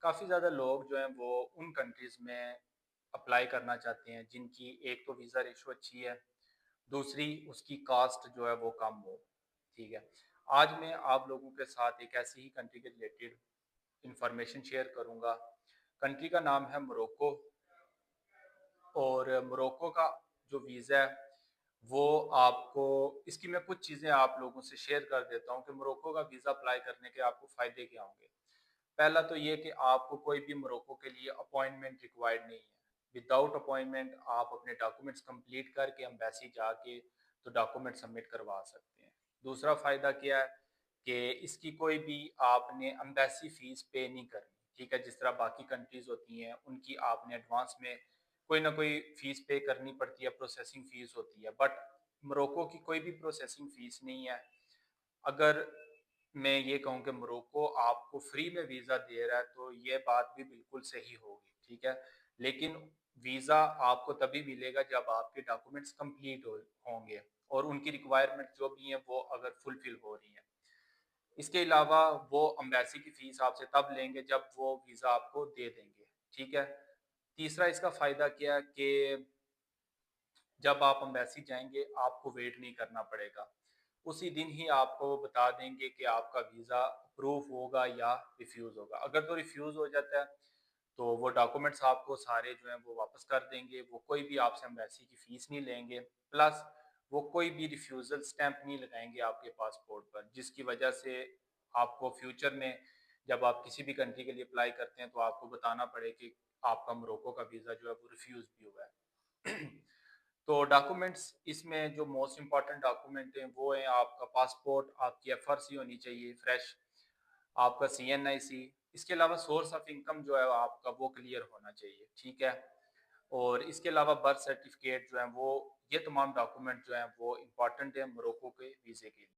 काफ़ी ज़्यादा लोग जो हैं वो उन कंट्रीज़ में अप्लाई करना चाहते हैं जिनकी एक तो वीज़ा रेशो अच्छी है, दूसरी उसकी कास्ट जो है वो कम हो, ठीक है। आज मैं आप लोगों के साथ एक ऐसी ही कंट्री के रिलेटेड इंफॉर्मेशन शेयर करूँगा। कंट्री का नाम है मोरक्को और मोरक्को का जो वीज़ा है वो आपको इसकी मैं कुछ चीज़ें आप लोगों से शेयर कर देता हूँ कि मोरक्को का वीज़ा अप्लाई करने के आपको फ़ायदे क्या होंगे। पहला तो ये कि आपको कोई भी मोरक्को के लिए अपॉइंटमेंट रिक्वायर्ड नहीं है। विदाउट अपॉइंटमेंट आप अपने डॉक्यूमेंट्स कंप्लीट करके एम्बेसी जाके तो डॉक्यूमेंट सबमिट करवा सकते हैं। दूसरा फ़ायदा क्या है कि इसकी कोई भी आपने एम्बेसी फ़ीस पे नहीं करनी, ठीक है? जिस तरह बाकी कंट्रीज़ होती हैं, उनकी आपने एडवांस में कोई ना कोई फ़ीस पे करनी पड़ती है, प्रोसेसिंग फ़ीस होती है। बट मोरक्को की कोई भी प्रोसेसिंग फ़ीस नहीं है। अगर मैं ये कहूँ कि मोरक्को आपको फ्री में वीज़ा दे रहा है तो ये बात भी बिल्कुल सही होगी, ठीक है? लेकिन वीज़ा आपको तभी मिलेगा जब आपके डॉक्यूमेंट्स कंप्लीट होंगे और उनकी रिक्वायरमेंट जो भी हैं वो अगर फुलफिल हो रही हैं। इसके अलावा वो एम्बेसी की फ़ीस आपसे तब लेंगे जब वो वीज़ा आपको दे देंगे, ठीक है? तीसरा इसका फ़ायदा क्या है कि जब आप एम्बेसी जाएँगे, आपको वेट नहीं करना पड़ेगा। उसी दिन ही आपको बता देंगे कि आपका वीज़ा अप्रूव होगा या रिफ्यूज़ होगा। अगर तो रिफ्यूज़ हो जाता है, तो वो डॉक्यूमेंट्स आपको सारे जो हैं वो वापस कर देंगे। वो कोई भी आपसे एम्बेसी की फ़ीस नहीं लेंगे। प्लस वो कोई भी रिफ्यूज़ल स्टैम्प नहीं लगाएँगे आपके पासपोर्ट पर, जिसकी वजह से आपको फ्यूचर में जब आप किसी भी कंट्री के लिए अप्लाई करते हैं, तो आपको बताना पड़े कि आपका मोरक्को का वीज़ा जो है वो रिफ्यूज़ भी हुआ है। तो डॉक्यूमेंट्स इसमें जो मोस्ट इम्पोर्टेंट डॉक्यूमेंट हैं वो हैं आपका पासपोर्ट, आपकी एफआरसी होनी चाहिए फ्रेश, आपका सीएनआईसी, इसके अलावा सोर्स ऑफ इनकम जो है आपका वो क्लियर होना चाहिए, ठीक है। और इसके अलावा बर्थ सर्टिफिकेट जो है वो ये तमाम डॉक्यूमेंट जो हैं वो इम्पोर्टेंट है मोरक्को के वीज़े के लिए।